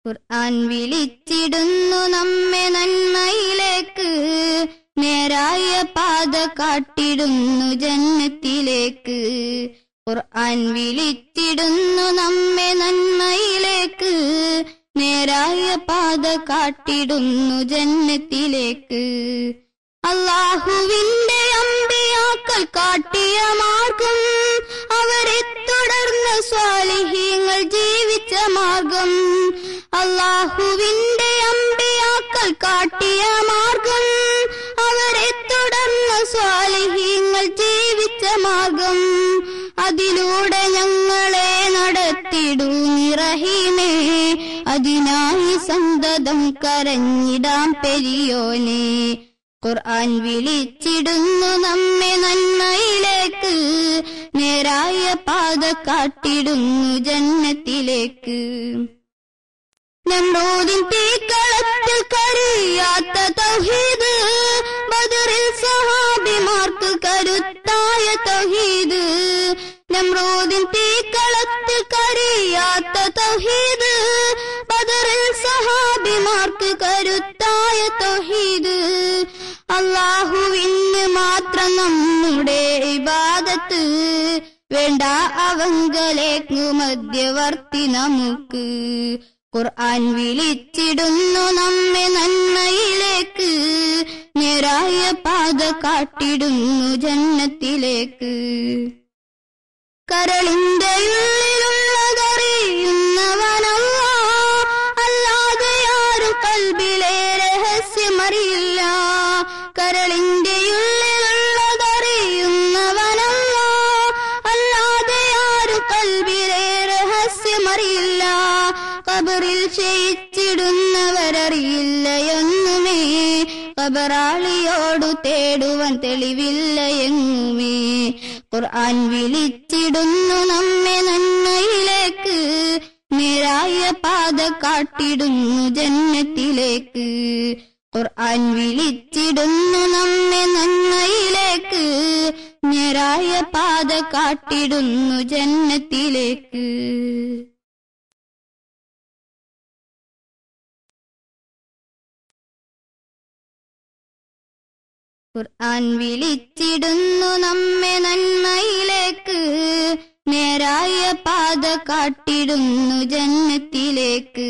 ഖുർആൻ വിളിച്ചിടുന്നു നമ്മെ നന്മയിലേക്ക്, നേരായ പാത കാട്ടിടുന്നു ജന്നത്തിലേക്ക്. ഖുർആൻ വിളിച്ചിടുന്നു നമ്മെ നന്മയിലേക്ക്, നേരായ പാത കാട്ടിടുന്നു ജന്നത്തിലേക്ക്. അല്ലാഹുവിന്റെ അമ്പിയാക്കൾ കാട്ടിയ മാർഗം, അവരെ തുടർന്ന് സ്വാലിഹീങ്ങൾ ജീവിച്ച മാർഗം. അല്ലാഹുവിന്റെ അമ്പിയാക്കൾ കാട്ടിയ മാർഗം, അവരെ തുടർന്ന് സ്വാലിഹീങ്ങൾ ജീവിച്ച മാർഗം. അതിലൂടെ ഞങ്ങളെ നടത്തിടൂ റഹീമേ, അതിനായി സന്തതം കരഞ്ഞിടാം പെരിയോനെ. ഖുർആൻ വിളിച്ചിടുന്നു നമ്മെ നന്മയിലേക്ക്, നേരായ പാത കാട്ടിടുന്നു ജന്നത്തിലേക്ക്. നമ്രൂദിൻ തീക്കളത്തിൽ കരിയാത്ത തൗഹീദ്, ബദറിൽ സഹാബിമാർക്ക് കരുത്തായ തൗഹീദ്. നമ്രൂദിൻ തീക്കളത്തിൽ കരിയാത്ത തൗഹീദ്, ബദറിൽ സഹാബിമാർക്ക് കരുത്തായ തൗഹീദ്. അല്ലാഹുവിന് മാത്രം നമ്മുടെ ഇബാദത്ത്, വേണ്ട അവങ്കലേക്ക് മധ്യവർത്തി നമുക്ക്. ഖുർആൻ വിളിച്ചിടുന്നു നമ്മെ നന്മയിലേക്ക്, നേരായ പാത കാട്ടിടുന്നു ജന്നത്തിലേക്ക്. കരളിന്റെ ഉള്ളിലുള്ളതറിയുന്നവനല്ലാഹ്, അല്ലാതെ ആരും കൽബിലെ രഹസ്യമറിയില്ല. കരളിന്റെ ഉള്ളിലുള്ളതറിയുന്നവനല്ലാഹ്, അല്ലാതെ ആരും കൽബിലെ രഹസ്യമറിയില്ല. ഖബറിൽ ക്ഷയിച്ചിടുന്നവരറിയില്ല എങ്ങുമേ, ഖബറാളിയോടു തേടുവാൻ തെളിവില്ല എങ്ങുമേ. ഖുർആൻ വിളിച്ചിടുന്നു നമ്മെ നന്മയിലേക്ക്, നേരായ പാത കാട്ടിടുന്നു ജന്നത്തിലേക്ക്. ഖുർആൻ വിളിച്ചിടുന്നു നമ്മെ നന്മയിലേക്ക്, നേരായ പാത കാട്ടിടുന്നു ജന്നത്തിലേക്ക്. ഖുർആൻ വിളിച്ചിടുന്നു നമ്മെ നന്മയിലേക്ക്, നേരായ പാത കാട്ടിടുന്നു ജന്നത്തിലേക്ക്.